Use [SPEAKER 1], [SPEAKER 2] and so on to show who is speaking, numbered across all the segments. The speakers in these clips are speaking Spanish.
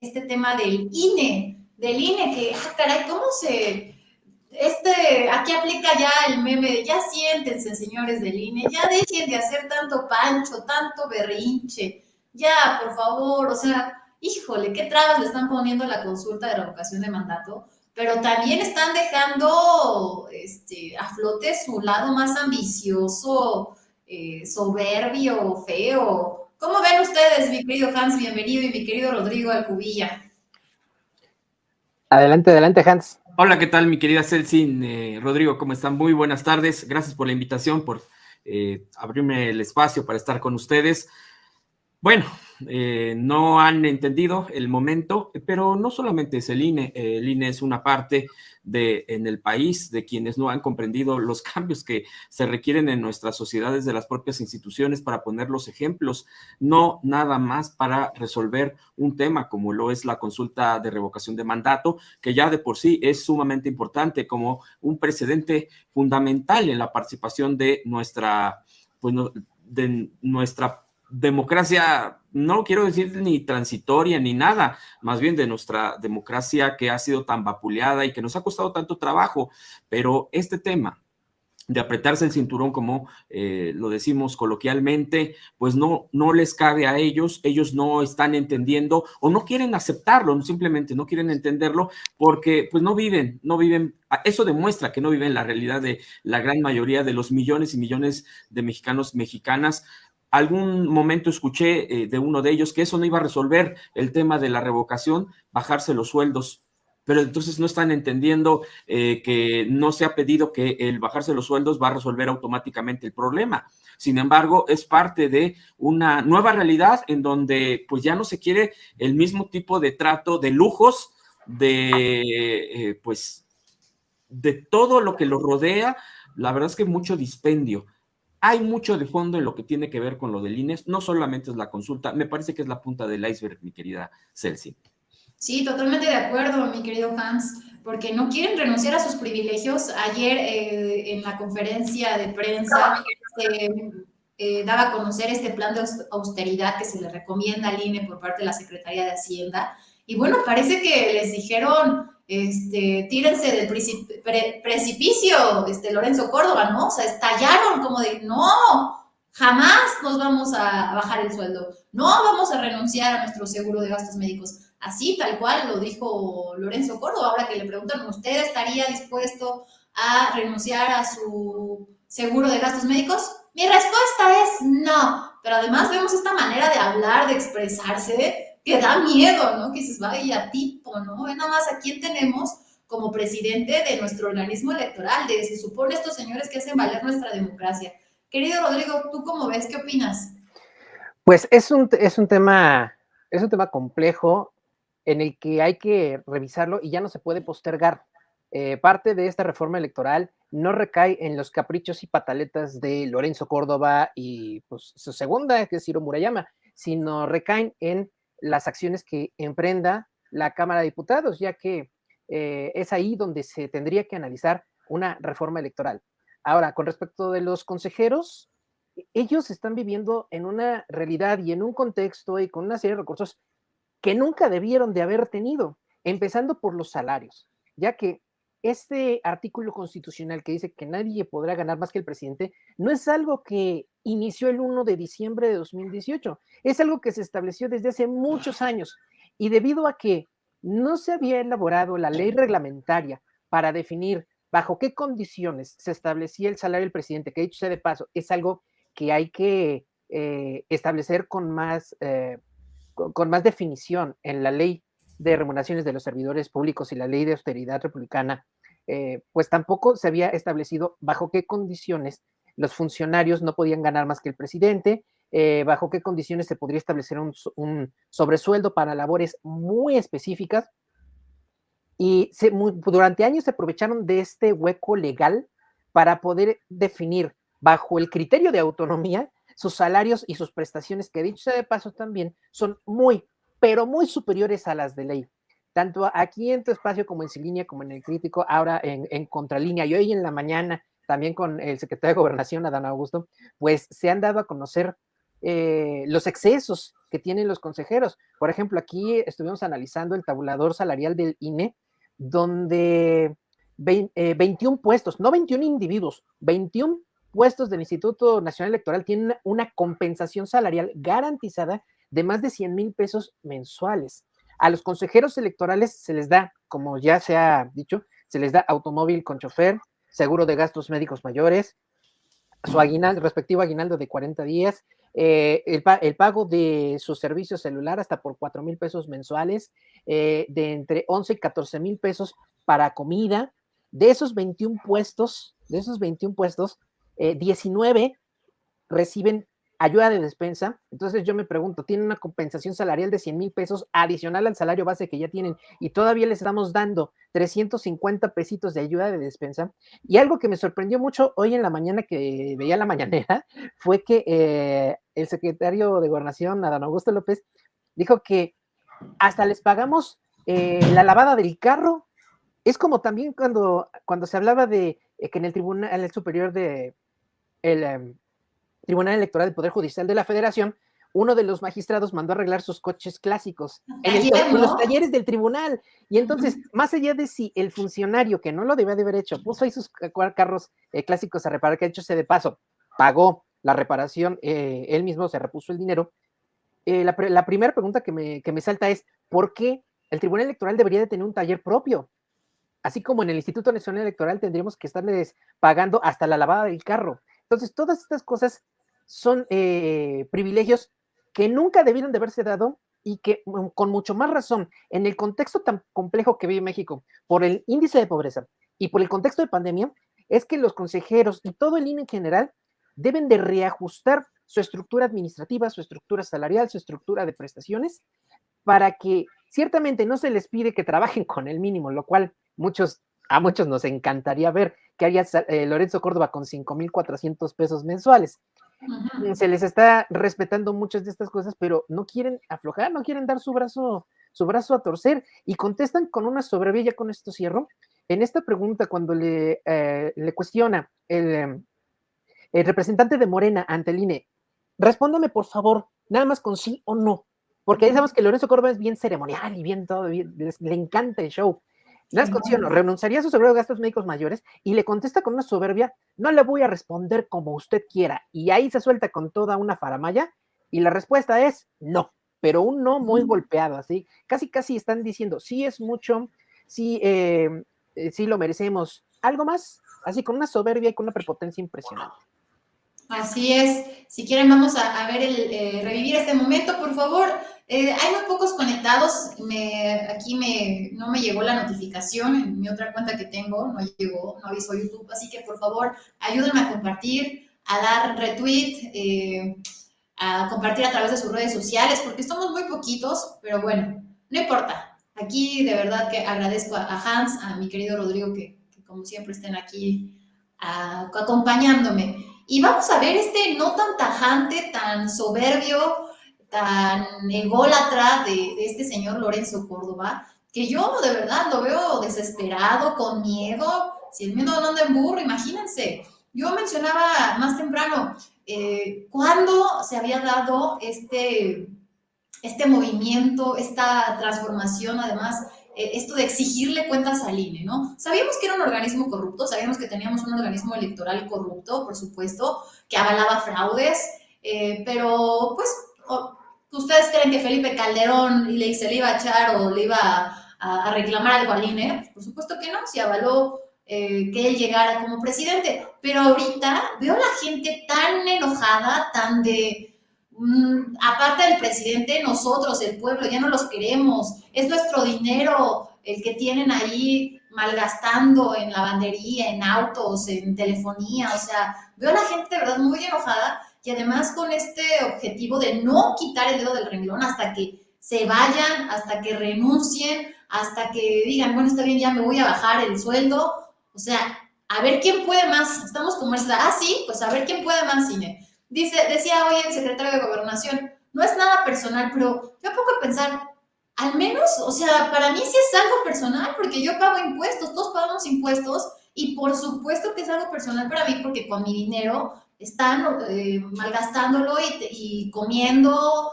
[SPEAKER 1] este tema del INE, que, caray, ¿cómo se...? Aquí aplica ya el meme de ya siéntense, señores del INE, ya dejen de hacer tanto pancho, tanto berrinche, ya, por favor, o sea, híjole, qué trabas le están poniendo a la consulta de revocación de mandato, pero también están dejando a flote su lado más ambicioso, soberbio, feo. ¿Cómo ven ustedes, mi querido Hans? Bienvenido, y mi querido Rodrigo Alcubilla.
[SPEAKER 2] Adelante, adelante, Hans.
[SPEAKER 3] Hola, ¿qué tal, mi querida Celsin? Rodrigo, ¿cómo están? Muy buenas tardes. Gracias por la invitación, por abrirme el espacio para estar con ustedes. Bueno, no han entendido el momento, pero no solamente es el INE es una parte en el país de quienes no han comprendido los cambios que se requieren en nuestras sociedades, de las propias instituciones, para poner los ejemplos, no nada más para resolver un tema como lo es la consulta de revocación de mandato, que ya de por sí es sumamente importante como un precedente fundamental en la participación de nuestra democracia, no quiero decir ni transitoria ni nada, más bien de nuestra democracia que ha sido tan vapuleada y que nos ha costado tanto trabajo. Pero este tema de apretarse el cinturón, como lo decimos coloquialmente, pues no les cabe a ellos no están entendiendo o no quieren aceptarlo, simplemente no quieren entenderlo porque pues no viven, eso demuestra que no viven la realidad de la gran mayoría de los millones y millones de mexicanos, mexicanas. Algún momento escuché de uno de ellos que eso no iba a resolver el tema de la revocación, bajarse los sueldos, pero entonces no están entendiendo que no se ha pedido que el bajarse los sueldos va a resolver automáticamente el problema. Sin embargo, es parte de una nueva realidad en donde pues ya no se quiere el mismo tipo de trato, de lujos, de todo lo que lo rodea. La verdad es que mucho dispendio. Hay mucho de fondo en lo que tiene que ver con lo del INE, no solamente es la consulta, me parece que es la punta del iceberg, mi querida Celsi.
[SPEAKER 1] Sí, totalmente de acuerdo, mi querido Hans, porque no quieren renunciar a sus privilegios. Ayer en la conferencia de prensa se daba a conocer este plan de austeridad que se le recomienda al INE por parte de la Secretaría de Hacienda. Y bueno, parece que les dijeron, tírense del precipicio, Lorenzo Córdoba, ¿no? O sea, estallaron como de, no, jamás nos vamos a bajar el sueldo, no vamos a renunciar a nuestro seguro de gastos médicos. Así, tal cual, lo dijo Lorenzo Córdoba. Ahora que le preguntan, ¿usted estaría dispuesto a renunciar a su seguro de gastos médicos? Mi respuesta es no. Pero además vemos esta manera de hablar, de expresarse, que da miedo, ¿no? Que dices, vaya tipo, ¿no? Ve nada más a quién tenemos como presidente de nuestro organismo electoral, se supone estos señores que hacen valer nuestra democracia. Querido Rodrigo, ¿tú cómo ves? ¿Qué opinas?
[SPEAKER 2] Pues es un tema complejo en el que hay que revisarlo y ya no se puede postergar. Parte de esta reforma electoral no recae en los caprichos y pataletas de Lorenzo Córdoba y pues, su segunda, que es Ciro Murayama, sino recaen en las acciones que emprenda la Cámara de Diputados, ya que es ahí donde se tendría que analizar una reforma electoral. Ahora, con respecto de los consejeros, ellos están viviendo en una realidad y en un contexto y con una serie de recursos que nunca debieron de haber tenido, empezando por los salarios, ya que este artículo constitucional que dice que nadie podrá ganar más que el presidente, no es algo que inició el 1 de diciembre de 2018, es algo que se estableció desde hace muchos años, y debido a que no se había elaborado la ley reglamentaria para definir bajo qué condiciones se establecía el salario del presidente, que dicho sea de paso, es algo que hay que establecer con más definición en la ley de remuneraciones de los servidores públicos y la ley de austeridad republicana, pues tampoco se había establecido bajo qué condiciones los funcionarios no podían ganar más que el presidente, bajo qué condiciones se podría establecer un sobresueldo para labores muy específicas, y durante años se aprovecharon de este hueco legal para poder definir bajo el criterio de autonomía sus salarios y sus prestaciones, que dicho sea de paso también son muy, pero muy superiores a las de ley. Tanto aquí en tu espacio como en Sin Línea, como en El Crítico, ahora en Contralínea, y hoy en la mañana también con el secretario de Gobernación, Adán Augusto, pues se han dado a conocer los excesos que tienen los consejeros. Por ejemplo, aquí estuvimos analizando el tabulador salarial del INE, donde 21 puestos, no 21 individuos, 21 puestos del Instituto Nacional Electoral tienen una compensación salarial garantizada de más de 100,000 pesos mensuales. A los consejeros electorales se les da, como ya se ha dicho, se les da automóvil con chofer, seguro de gastos médicos mayores, su aguinaldo, respectivo aguinaldo de 40 días, el pago de su servicio celular hasta por 4,000 pesos mensuales, de entre 11 y 14,000 pesos para comida. De esos 21 puestos, 19 reciben ayuda de despensa. Entonces yo me pregunto, tienen una compensación salarial de 100,000 pesos adicional al salario base que ya tienen y todavía les estamos dando 350 pesitos de ayuda de despensa. Y algo que me sorprendió mucho hoy en la mañana que veía la mañanera fue que el secretario de Gobernación, Adán Augusto López, dijo que hasta les pagamos la lavada del carro. Es como también cuando se hablaba de que en el Tribunal Superior de el Tribunal Electoral del Poder Judicial de la Federación, uno de los magistrados mandó a arreglar sus coches clásicos en los talleres del tribunal. Y entonces, más allá de si el funcionario, que no lo debía de haber hecho, puso ahí sus carros clásicos a reparar, que de hecho se de paso pagó la reparación, él mismo se repuso el dinero. La primera pregunta que me salta es, ¿por qué el Tribunal Electoral debería de tener un taller propio? Así como en el Instituto Nacional Electoral tendríamos que estarles pagando hasta la lavada del carro. Entonces, todas estas cosas son privilegios que nunca debieron de haberse dado y que con mucho más razón, en el contexto tan complejo que vive México, por el índice de pobreza y por el contexto de pandemia, es que los consejeros y todo el INE en general deben de reajustar su estructura administrativa, su estructura salarial, su estructura de prestaciones, para que ciertamente no se les pide que trabajen con el mínimo, lo cual a muchos nos encantaría ver que haría Lorenzo Córdoba con 5,400 pesos mensuales. Se les está respetando muchas de estas cosas, pero no quieren aflojar, no quieren dar su brazo a torcer y contestan con una soberbia. Ya con esto cierro. En esta pregunta, cuando le cuestiona el representante de Morena ante el INE, respóndame por favor, nada más con sí o no, porque ya sabemos que Lorenzo Córdoba es bien ceremonial y bien todo, le encanta el show. Nada más con sí o no, renunciaría a su seguro de gastos médicos mayores, y le contesta con una soberbia, no le voy a responder como usted quiera, y ahí se suelta con toda una faramalla, y la respuesta es no, pero un no muy golpeado, así, casi están diciendo, sí es mucho, sí lo merecemos, algo más, así con una soberbia y con una prepotencia impresionante.
[SPEAKER 1] Así es. Si quieren, vamos a ver revivir este momento, por favor. Hay muy pocos conectados. No me llegó la notificación en mi otra cuenta que tengo. No llegó, no avisó YouTube. Así que, por favor, ayúdenme a compartir, a dar retweet, a compartir a través de sus redes sociales, porque somos muy poquitos, pero bueno, no importa. Aquí, de verdad, que agradezco a Hans, a mi querido Rodrigo, que como siempre estén aquí acompañándome. Y vamos a ver este no tan tajante, tan soberbio, tan ególatra de este señor Lorenzo Córdoba, que yo de verdad lo veo desesperado, con miedo. Si el miedo no anda en burro, imagínense. Yo mencionaba más temprano, ¿cuándo se había dado este movimiento, esta transformación, además, esto de exigirle cuentas al INE, ¿no? Sabíamos que era un organismo corrupto, sabíamos que teníamos un organismo electoral corrupto, por supuesto, que avalaba fraudes, pero pues, ¿ustedes creen que Felipe Calderón se le iba a echar o le iba a reclamar algo al INE? Por supuesto que no, si avaló que él llegara como presidente. Pero ahorita veo a la gente tan enojada, tan de... aparte del presidente, nosotros, el pueblo, ya no los queremos, es nuestro dinero el que tienen ahí malgastando en lavandería, en autos, en telefonía. O sea, veo a la gente de verdad muy enojada, y además con este objetivo de no quitar el dedo del renglón hasta que se vayan, hasta que renuncien, hasta que digan, bueno, está bien, ya me voy a bajar el sueldo. O sea, a ver quién puede más. Estamos como sí, pues a ver quién puede más, INE. Decía hoy el secretario de Gobernación, no es nada personal, pero yo pongo a pensar, al menos, o sea, para mí sí es algo personal, porque yo pago impuestos, todos pagamos impuestos, y por supuesto que es algo personal para mí, porque con mi dinero están malgastándolo y comiendo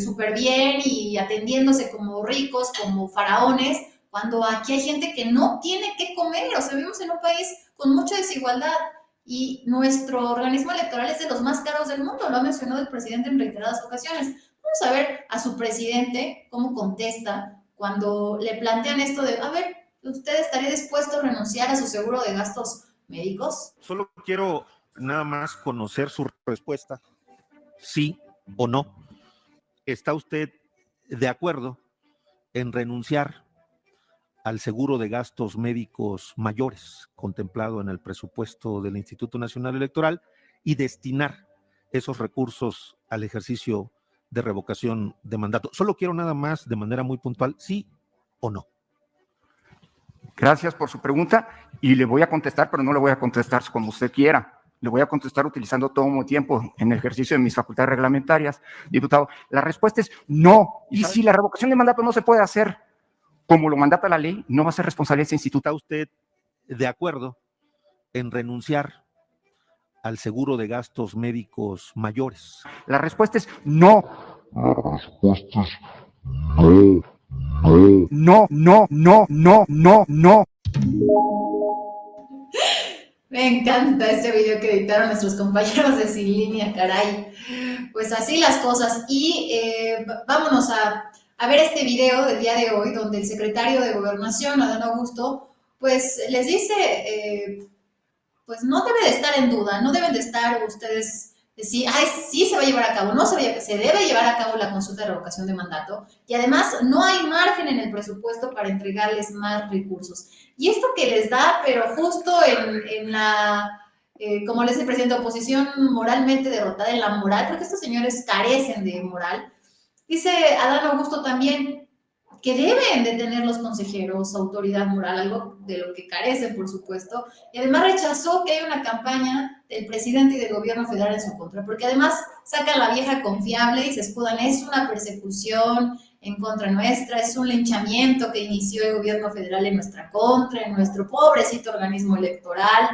[SPEAKER 1] súper bien y atendiéndose como ricos, como faraones, cuando aquí hay gente que no tiene que comer. O sea, vivimos en un país con mucha desigualdad y nuestro organismo electoral es de los más caros del mundo, lo ha mencionado el presidente en reiteradas ocasiones. Vamos a ver a su presidente cómo contesta cuando le plantean esto de, a ver, ¿usted estaría dispuesto a renunciar a su seguro de gastos médicos?
[SPEAKER 4] Solo quiero nada más conocer su respuesta, sí o no. ¿Está usted de acuerdo en renunciar al seguro de gastos médicos mayores contemplado en el presupuesto del Instituto Nacional Electoral y destinar esos recursos al ejercicio de revocación de mandato? Solo quiero nada más de manera muy puntual, sí o no.
[SPEAKER 5] Gracias por su pregunta y le voy a contestar, pero no le voy a contestar como usted quiera. Le voy a contestar utilizando todo mi tiempo en el ejercicio de mis facultades reglamentarias, diputado. La respuesta es no. Y si la revocación de mandato no se puede hacer como lo mandata la ley, no va a ser responsable ese instituto.
[SPEAKER 4] ¿Está usted de acuerdo en renunciar al seguro de gastos médicos mayores?
[SPEAKER 5] La respuesta es no.
[SPEAKER 6] La respuesta es no.
[SPEAKER 5] No, no, no, no, no, no.
[SPEAKER 1] Me encanta este video que editaron nuestros compañeros de Sin Línea, caray. Pues así las cosas. Y vámonos a ver este video del día de hoy, donde el secretario de Gobernación, Adán Augusto, pues les dice, pues no debe de estar en duda, no deben de estar ustedes decir, ay, sí se va a llevar a cabo, no se debe llevar a cabo la consulta de revocación de mandato, y además no hay margen en el presupuesto para entregarles más recursos. Y esto que les da, pero justo en la, como les dice el presidente de oposición, moralmente derrotada en la moral, porque estos señores carecen de moral. Dice Adán Augusto también que deben de tener los consejeros autoridad moral, algo de lo que carecen, por supuesto, y además rechazó que haya una campaña del presidente y del gobierno federal en su contra, porque además sacan la vieja confiable y se escudan, es una persecución en contra nuestra, es un linchamiento que inició el gobierno federal en nuestra contra, en nuestro pobrecito organismo electoral.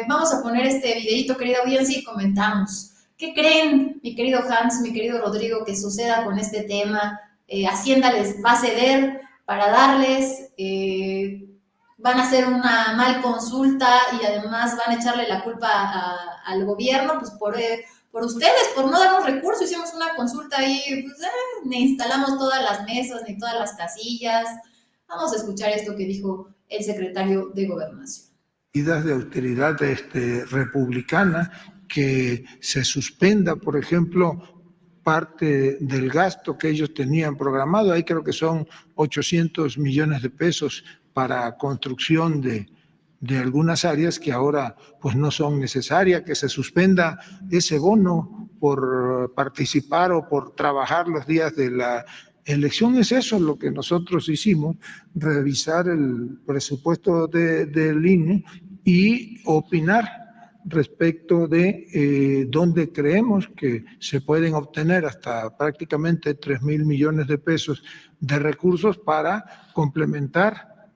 [SPEAKER 1] Vamos a poner este videito, querida audiencia, y comentamos. ¿Qué creen, mi querido Hans, mi querido Rodrigo, que suceda con este tema? Hacienda les va a ceder para darles, van a hacer una mal consulta y además van a echarle la culpa al gobierno, pues por ustedes, por no darnos recursos. Hicimos una consulta ahí, pues ni instalamos todas las mesas, ni todas las casillas. Vamos a escuchar esto que dijo el secretario de Gobernación.
[SPEAKER 7] Medidas de austeridad republicana, que se suspenda, por ejemplo, parte del gasto que ellos tenían programado. Ahí creo que son 800 millones de pesos para construcción de algunas áreas que ahora pues no son necesarias, que se suspenda ese bono por participar o por trabajar los días de la elección. Es eso lo que nosotros hicimos, revisar el presupuesto del INE y opinar respecto de dónde creemos que se pueden obtener hasta prácticamente 3,000 millones de pesos de recursos para complementar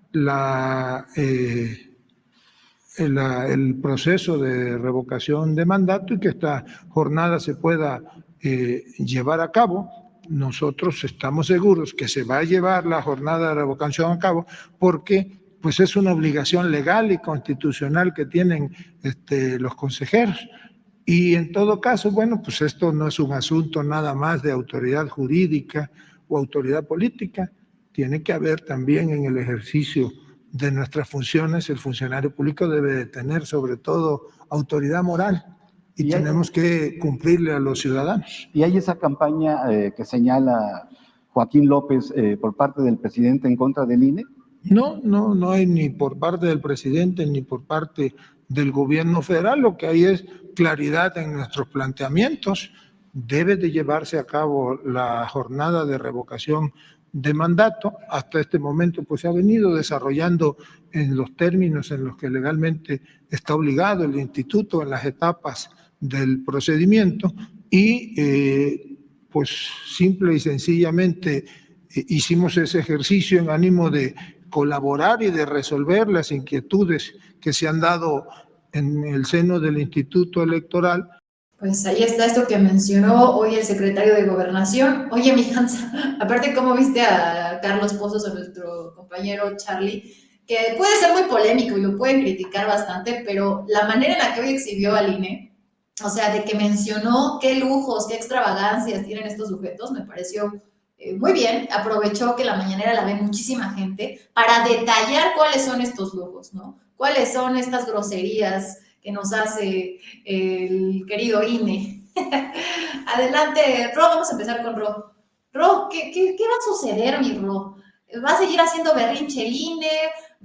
[SPEAKER 7] el proceso de revocación de mandato y que esta jornada se pueda llevar a cabo. Nosotros estamos seguros que se va a llevar la jornada de revocación a cabo porque pues es una obligación legal y constitucional que tienen los consejeros. Y en todo caso, bueno, pues esto no es un asunto nada más de autoridad jurídica o autoridad política. Tiene que haber también en el ejercicio de nuestras funciones, el funcionario público debe de tener sobre todo autoridad moral y tenemos que cumplirle a los ciudadanos.
[SPEAKER 8] Y hay esa campaña que señala Joaquín López por parte del presidente en contra del INE.
[SPEAKER 7] No hay ni por parte del presidente ni por parte del gobierno federal. Lo que hay es claridad en nuestros planteamientos. Debe de llevarse a cabo la jornada de revocación de mandato. Hasta este momento pues se ha venido desarrollando en los términos en los que legalmente está obligado el instituto en las etapas del procedimiento y pues simple y sencillamente hicimos ese ejercicio en ánimo de colaborar y de resolver las inquietudes que se han dado en el seno del Instituto Electoral.
[SPEAKER 1] Pues ahí está esto que mencionó hoy el secretario de Gobernación. Oye, mi Hans, aparte, ¿cómo viste a Carlos Pozos, a nuestro compañero Charlie? Que puede ser muy polémico y lo pueden criticar bastante, pero la manera en la que hoy exhibió al INE, o sea, de que mencionó qué lujos, qué extravagancias tienen estos sujetos, me pareció muy bien. Aprovechó que la mañanera la ve muchísima gente para detallar cuáles son estos lujos, ¿no? Cuáles son estas groserías que nos hace el querido INE. Adelante, Ro, vamos a empezar con Ro. Ro, ¿qué va a suceder, mi Ro? ¿Va a seguir haciendo berrinche el INE?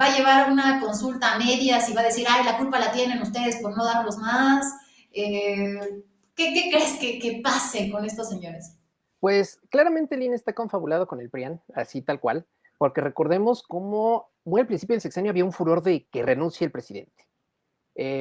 [SPEAKER 1] ¿Va a llevar una consulta a medias y va a decir, ay, la culpa la tienen ustedes por no darlos más? ¿Qué crees que pase con estos señores?
[SPEAKER 2] Pues claramente el INE está confabulado con el PRIAN, así tal cual, porque recordemos cómo muy al principio del sexenio había un furor de que renuncie el presidente.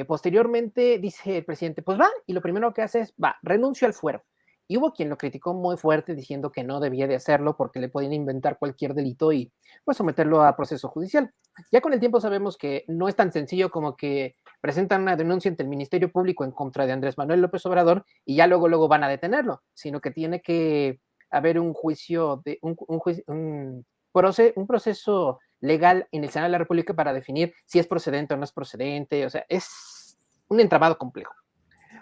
[SPEAKER 2] Posteriormente dice el presidente, pues va, y lo primero que hace es, va, renuncio al fuero. Y hubo quien lo criticó muy fuerte diciendo que no debía de hacerlo porque le podían inventar cualquier delito y pues someterlo a proceso judicial. Ya con el tiempo sabemos que no es tan sencillo como que presentan una denuncia ante el Ministerio Público en contra de Andrés Manuel López Obrador y ya luego van a detenerlo, sino que tiene que haber un juicio, un proceso legal en el Senado de la República para definir si es procedente o no es procedente, o sea, es un entramado complejo.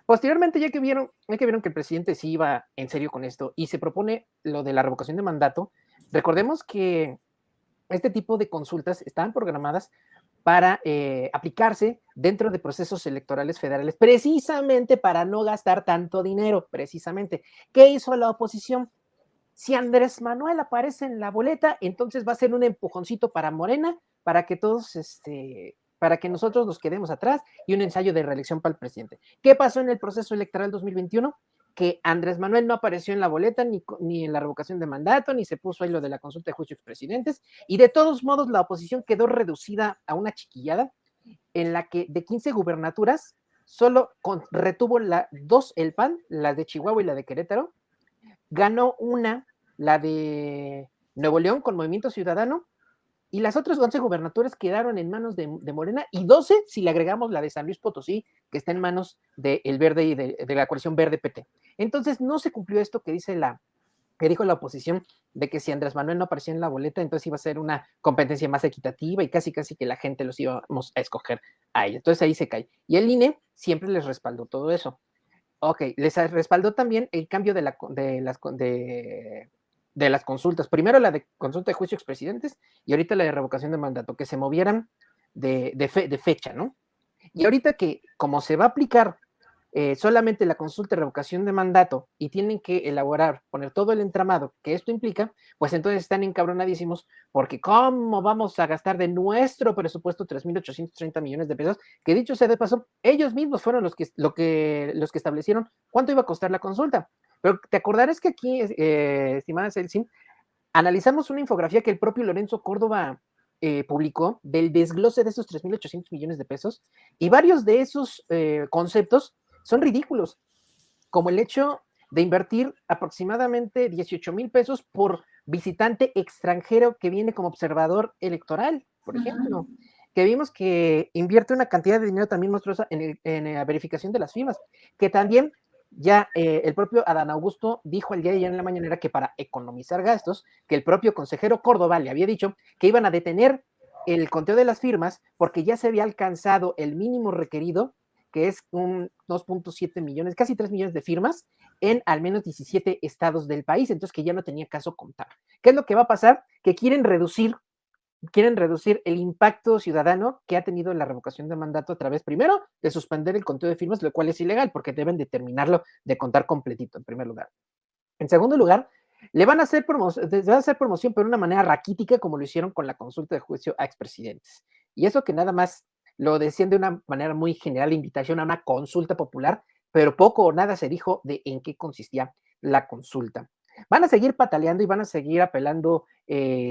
[SPEAKER 2] Posteriormente, ya que vieron que el presidente sí iba en serio con esto y se propone lo de la revocación de mandato, recordemos que este tipo de consultas estaban programadas para aplicarse dentro de procesos electorales federales, precisamente para no gastar tanto dinero, precisamente. ¿Qué hizo la oposición? Si Andrés Manuel aparece en la boleta, entonces va a ser un empujoncito para Morena, para que todos, para que nosotros nos quedemos atrás y un ensayo de reelección para el presidente. ¿Qué pasó en el proceso electoral 2021? Que Andrés Manuel no apareció en la boleta, ni en la revocación de mandato, ni se puso ahí lo de la consulta de juicio expresidentes, y de todos modos la oposición quedó reducida a una chiquillada en la que de 15 gubernaturas solo retuvo dos el PAN, la de Chihuahua y la de Querétaro, ganó una, la de Nuevo León con Movimiento Ciudadano, y las otras 11 gubernaturas quedaron en manos de Morena, y 12 si le agregamos la de San Luis Potosí, que está en manos del Verde y de la coalición Verde-PT. Entonces no se cumplió esto que dijo la oposición, de que si Andrés Manuel no aparecía en la boleta, entonces iba a ser una competencia más equitativa y casi que la gente los íbamos a escoger a ellos. Entonces ahí se cae. Y el INE siempre les respaldó todo eso. Ok, les respaldó también el cambio de las consultas. Primero la de consulta de juicio expresidentes y ahorita la de revocación de mandato, que se movieran de fecha, ¿no? Y ahorita que como se va a aplicar solamente la consulta de revocación de mandato y tienen que elaborar, poner todo el entramado que esto implica, pues entonces están encabronadísimos porque ¿cómo vamos a gastar de nuestro presupuesto 3.830 millones de pesos? Que dicho sea de paso, ellos mismos fueron los que establecieron cuánto iba a costar la consulta. Pero te acordarás que aquí, estimada Celsin, analizamos una infografía que el propio Lorenzo Córdoba publicó del desglose de esos 3.800 millones de pesos, y varios de esos conceptos son ridículos, como el hecho de invertir aproximadamente 18,000 pesos por visitante extranjero que viene como observador electoral, por ejemplo, que vimos que invierte una cantidad de dinero también monstruosa en la verificación de las firmas, que también ya el propio Adán Augusto dijo el día de ayer en la mañanera que para economizar gastos, que el propio consejero Córdoba le había dicho que iban a detener el conteo de las firmas porque ya se había alcanzado el mínimo requerido, que es un 2.7 millones, casi 3 millones de firmas en al menos 17 estados del país, entonces que ya no tenía caso contar. ¿Qué es lo que va a pasar? Que quieren reducir el impacto ciudadano que ha tenido la revocación de mandato a través, primero, de suspender el conteo de firmas, lo cual es ilegal, porque deben determinarlo de contar completito, en primer lugar. En segundo lugar, le van a hacer promoción, pero de una manera raquítica, como lo hicieron con la consulta de juicio a expresidentes. Y eso que nada más lo decían de una manera muy general, invitación a una consulta popular, pero poco o nada se dijo de en qué consistía la consulta. Van a seguir pataleando y van a seguir apelando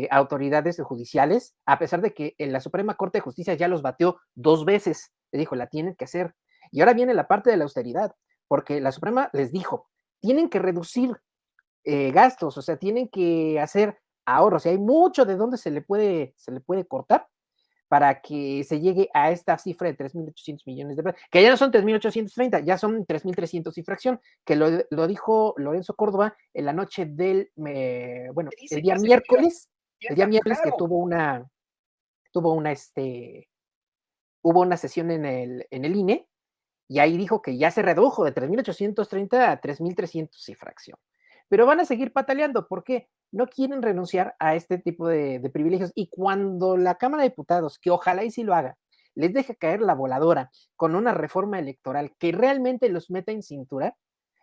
[SPEAKER 2] a autoridades judiciales, a pesar de que en la Suprema Corte de Justicia ya los batió 2 veces. Le dijo, la tienen que hacer. Y ahora viene la parte de la austeridad, porque la Suprema les dijo, tienen que reducir gastos, o sea, tienen que hacer ahorros. Y hay mucho de donde se le puede cortar, para que se llegue a esta cifra de 3.800 millones de pesos, que ya no son 3.830, ya son 3.300 y fracción, que lo dijo Lorenzo Córdoba en la noche del, el día miércoles que hubo una sesión en el INE, y ahí dijo que ya se redujo de 3.830 a 3.300 y fracción. Pero van a seguir pataleando porque no quieren renunciar a este tipo de privilegios. Y cuando la Cámara de Diputados, que ojalá y sí lo haga, les deje caer la voladora con una reforma electoral que realmente los meta en cintura,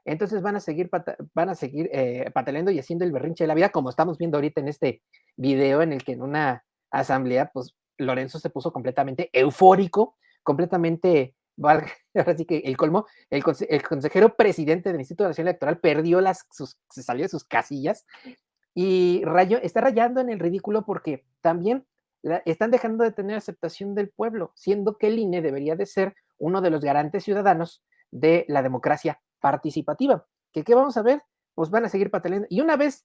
[SPEAKER 2] entonces van a seguir pataleando y haciendo el berrinche de la vida, como estamos viendo ahorita en este video en el que en una asamblea, pues Lorenzo se puso completamente eufórico, completamente, ahora sí que el colmo, el consejero presidente del Instituto Nacional Electoral se salió de sus casillas y está rayando en el ridículo porque también están dejando de tener aceptación del pueblo, siendo que el INE debería de ser uno de los garantes ciudadanos de la democracia participativa. ¿Qué vamos a ver? Pues van a seguir pataleando. Y una vez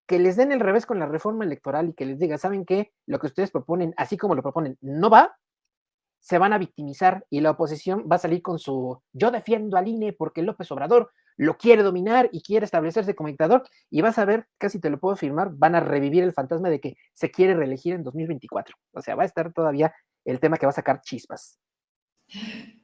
[SPEAKER 2] que les den el revés con la reforma electoral y que les diga, ¿saben qué? Lo que ustedes proponen, así como lo proponen, no va, se van a victimizar y la oposición va a salir con su yo defiendo al INE porque López Obrador lo quiere dominar y quiere establecerse como dictador, y vas a ver, casi te lo puedo afirmar, van a revivir el fantasma de que se quiere reelegir en 2024. O sea, va a estar todavía el tema que va a sacar chispas.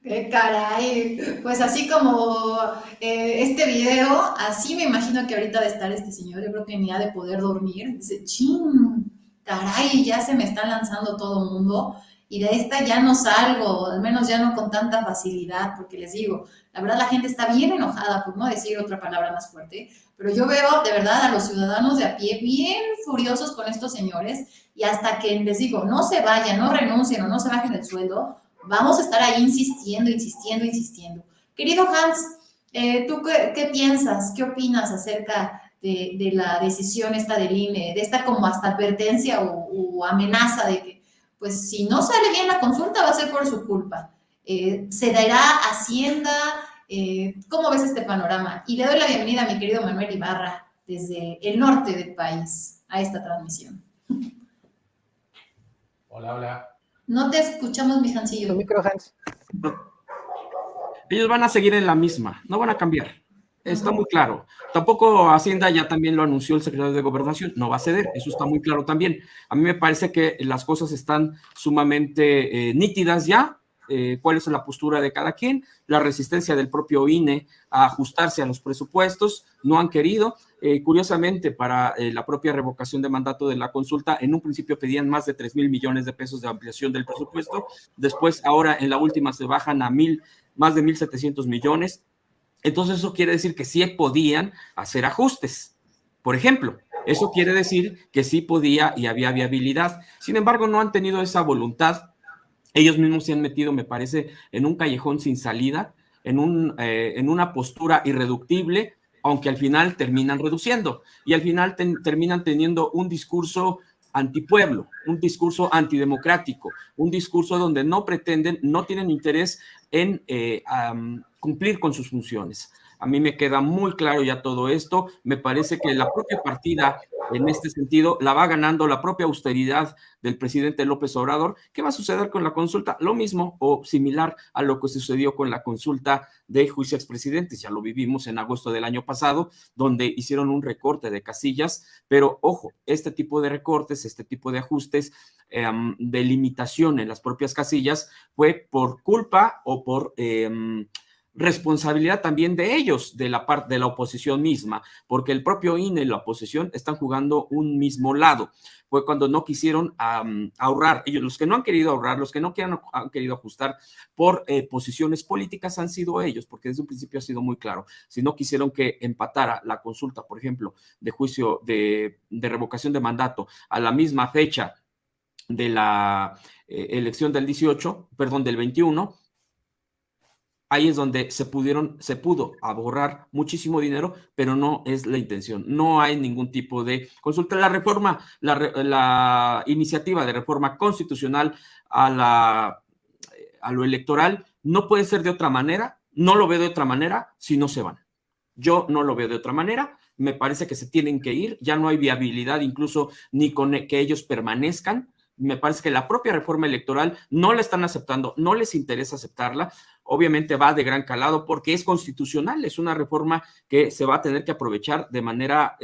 [SPEAKER 1] ¡Qué caray! Pues así como este video, así me imagino que ahorita de estar este señor, yo creo que ni ha de poder dormir. Dice, ¡chin! Caray, ya se me está lanzando todo el mundo y de esta ya no salgo, al menos ya no con tanta facilidad, porque les digo, la verdad la gente está bien enojada, por no decir otra palabra más fuerte, pero yo veo de verdad a los ciudadanos de a pie bien furiosos con estos señores y hasta que les digo, no se vayan, no renuncien o no se bajen el sueldo, vamos a estar ahí insistiendo. Querido Hans, ¿tú qué piensas? ¿Qué opinas acerca de la decisión esta del INE, de esta como hasta advertencia o amenaza de que, pues, si no sale bien la consulta va a ser por su culpa? ¿Se dará Hacienda? ¿Cómo ves este panorama? Y le doy la bienvenida a mi querido Manuel Ibarra desde el norte del país a esta transmisión.
[SPEAKER 9] Hola.
[SPEAKER 1] No te escuchamos, mi Hansillo.
[SPEAKER 2] Tu micro, Hans.
[SPEAKER 3] Ellos van a seguir en la misma, no van a cambiar. Está muy claro. Tampoco Hacienda, ya también lo anunció el secretario de Gobernación, no va a ceder, eso está muy claro también. A mí me parece que las cosas están sumamente nítidas ya. Cuál es la postura de cada quien, la resistencia del propio INE a ajustarse a los presupuestos, no han querido. Curiosamente, para la propia revocación de mandato de la consulta, en un principio pedían más de 3,000 millones de pesos de ampliación del presupuesto, después ahora en la última se bajan a más de 1,700 millones. Entonces eso quiere decir que sí podían hacer ajustes. Por ejemplo, eso quiere decir que sí podía y había viabilidad. Sin embargo, no han tenido esa voluntad. Ellos mismos se han metido, me parece, en un callejón sin salida, en una postura irreductible, aunque al final terminan reduciendo y al final terminan teniendo un discurso antipueblo, un discurso antidemocrático, un discurso donde no tienen interés en cumplir con sus funciones. A mí me queda muy claro ya todo esto. Me parece que la propia partida, en este sentido, la va ganando la propia austeridad del presidente López Obrador. ¿Qué va a suceder con la consulta? Lo mismo o similar a lo que sucedió con la consulta de juicio a expresidentes. Ya lo vivimos en agosto del año pasado, donde hicieron un recorte de casillas, pero ojo, este tipo de recortes, este tipo de ajustes, de limitación en las propias casillas, fue por culpa o por responsabilidad también de ellos, de la parte de la oposición misma, porque el propio INE y la oposición están jugando un mismo lado. Fue cuando no quisieron ahorrar, ellos, los que no han querido ahorrar, los que no han querido ajustar por posiciones políticas han sido ellos, porque desde un principio ha sido muy claro. Si no quisieron que empatara la consulta, por ejemplo, de juicio de revocación de mandato a la misma fecha de la elección del 21, ahí es donde se pudo ahorrar muchísimo dinero, pero no es la intención. No hay ningún tipo de consulta. La reforma, la iniciativa de reforma constitucional a lo electoral no puede ser de otra manera. No lo veo de otra manera si no se van. Yo no lo veo de otra manera. Me parece que se tienen que ir. Ya no hay viabilidad incluso ni con que ellos permanezcan. me parece que la propia reforma electoral no la están aceptando, no les interesa aceptarla. Obviamente va de gran calado porque es constitucional, es una reforma que se va a tener que aprovechar de manera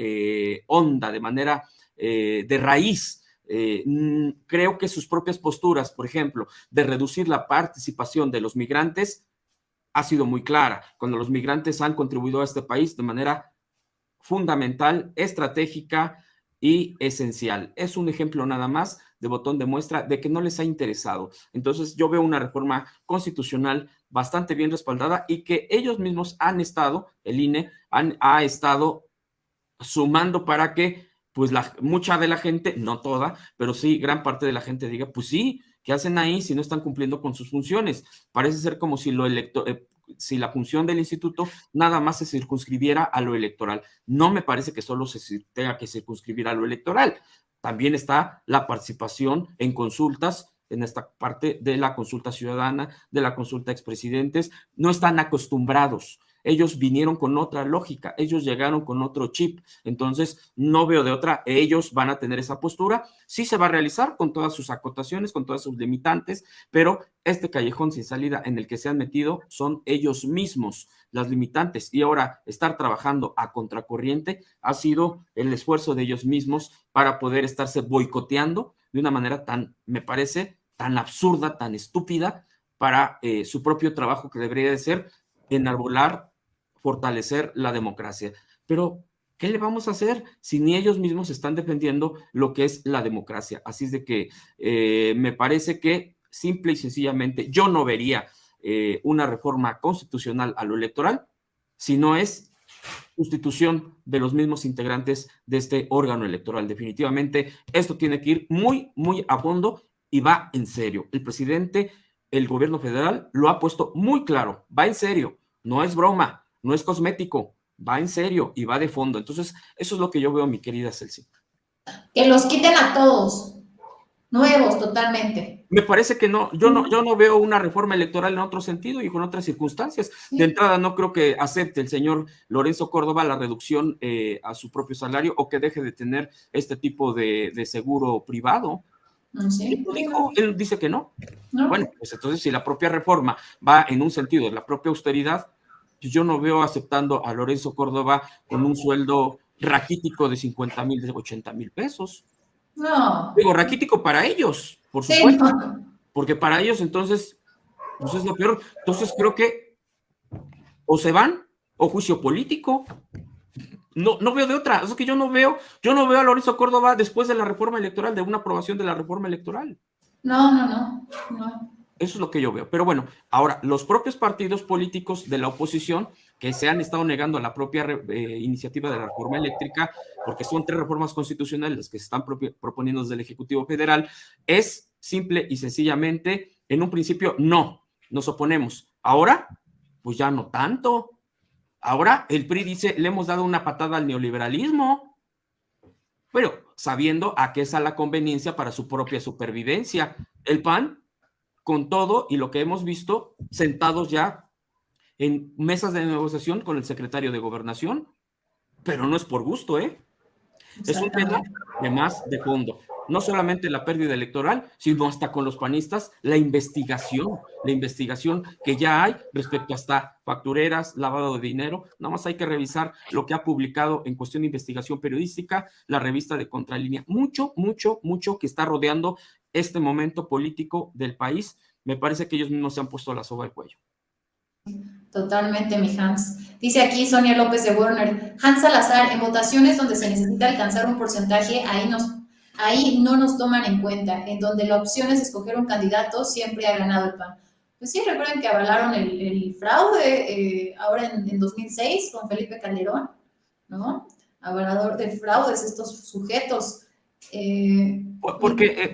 [SPEAKER 3] honda, de manera de raíz. Creo que sus propias posturas, por ejemplo, de reducir la participación de los migrantes, ha sido muy clara. Cuando los migrantes han contribuido a este país de manera fundamental, estratégica y esencial. Es un ejemplo nada más de botón de muestra de que no les ha interesado. Entonces yo veo una reforma constitucional bastante bien respaldada y que ellos mismos han estado, el INE ha estado sumando para que pues mucha de la gente, no toda, pero sí gran parte de la gente diga, pues sí, ¿qué hacen ahí si no están cumpliendo con sus funciones? Parece ser como si si la función del instituto nada más se circunscribiera a lo electoral. No me parece que solo se tenga que circunscribir a lo electoral. También está la participación en consultas, en esta parte de la consulta ciudadana, de la consulta a expresidentes. No están acostumbrados. Ellos vinieron con otra lógica, ellos llegaron con otro chip, entonces no veo de otra, ellos van a tener esa postura, sí se va a realizar con todas sus acotaciones, con todas sus limitantes, pero este callejón sin salida en el que se han metido son ellos mismos las limitantes, y ahora estar trabajando a contracorriente ha sido el esfuerzo de ellos mismos para poder estarse boicoteando de una manera tan, me parece, tan absurda, tan estúpida para su propio trabajo que debería de ser enarbolar, fortalecer la democracia. Pero, ¿qué le vamos a hacer si ni ellos mismos están defendiendo lo que es la democracia? Así es de que me parece que simple y sencillamente yo no vería una reforma constitucional a lo electoral si no es sustitución de los mismos integrantes de este órgano electoral. Definitivamente esto tiene que ir muy, muy a fondo y va en serio. El presidente, el gobierno federal lo ha puesto muy claro, va en serio, no es broma, no es cosmético, va en serio y va de fondo. Entonces, eso es lo que yo veo, mi querida Celsi.
[SPEAKER 1] Que los quiten a todos, nuevos totalmente.
[SPEAKER 3] Me parece que no, yo no veo una reforma electoral en otro sentido y con otras circunstancias. De entrada, no creo que acepte el señor Lorenzo Córdoba la reducción a su propio salario o que deje de tener este tipo de seguro privado.
[SPEAKER 1] Sí,
[SPEAKER 3] él dice que no. Bueno, pues entonces si la propia reforma va en un sentido de la propia austeridad, pues yo no veo aceptando a Lorenzo Córdoba con un sueldo raquítico de 50,000, de 80,000 pesos.
[SPEAKER 1] No.
[SPEAKER 3] Digo, raquítico para ellos, por supuesto, porque para ellos entonces, pues es lo peor. Entonces creo que o se van o juicio político. No veo de otra. Es que yo no veo a Lorenzo Córdoba después de la reforma electoral, de una aprobación de la reforma electoral.
[SPEAKER 1] No.
[SPEAKER 3] Eso es lo que yo veo. Pero bueno, ahora, los propios partidos políticos de la oposición que se han estado negando a la propia iniciativa de la reforma eléctrica, porque son 3 reformas constitucionales las que se están proponiendo desde el Ejecutivo Federal, es simple y sencillamente, en un principio, no, nos oponemos. Ahora, pues ya no tanto. Ahora el PRI dice, le hemos dado una patada al neoliberalismo, pero sabiendo a qué es a la conveniencia para su propia supervivencia. El PAN, con todo y lo que hemos visto, sentados ya en mesas de negociación con el secretario de Gobernación, pero no es por gusto, ¿eh? Es un tema de más de fondo. No solamente la pérdida electoral, sino hasta con los panistas, la investigación que ya hay respecto hasta factureras, lavado de dinero. Nada más hay que revisar lo que ha publicado en cuestión de investigación periodística la revista de Contralínea. Mucho que está rodeando este momento político del país. Me parece que ellos mismos se han puesto la soga al cuello.
[SPEAKER 1] Totalmente, mi Hans. Dice aquí Sonia López de Werner, Hans Salazar, en votaciones donde se necesita alcanzar un porcentaje, ahí no nos toman en cuenta. En donde la opción es escoger un candidato, siempre ha ganado el PAN. Pues sí, recuerden que avalaron el fraude ahora en 2006 con Felipe Calderón, ¿no? Avalador de fraudes estos sujetos.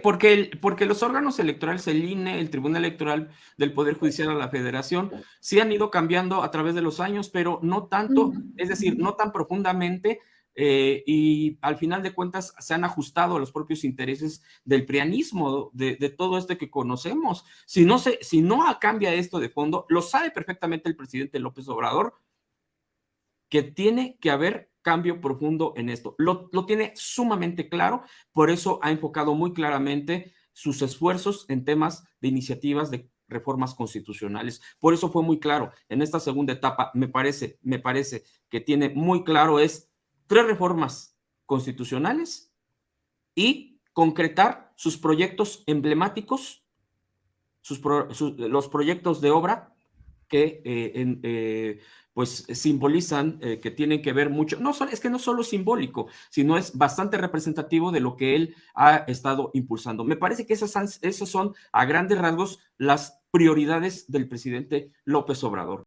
[SPEAKER 3] Porque los órganos electorales, el INE, el Tribunal Electoral del Poder Judicial a la Federación, sí han ido cambiando a través de los años, pero no tanto, es decir, no tan profundamente, y al final de cuentas se han ajustado a los propios intereses del prianismo, de todo esto que conocemos. Si no cambia esto de fondo, lo sabe perfectamente el presidente López Obrador, que tiene que haber cambio profundo en esto. Lo tiene sumamente claro, por eso ha enfocado muy claramente sus esfuerzos en temas de iniciativas de reformas constitucionales. Por eso fue muy claro, en esta segunda etapa, me parece que tiene muy claro es 3 reformas constitucionales y concretar sus proyectos emblemáticos, los proyectos de obra que pues simbolizan, que tienen que ver mucho, es que no solo simbólico, sino es bastante representativo de lo que él ha estado impulsando. Me parece que esas son a grandes rasgos las prioridades del presidente López Obrador.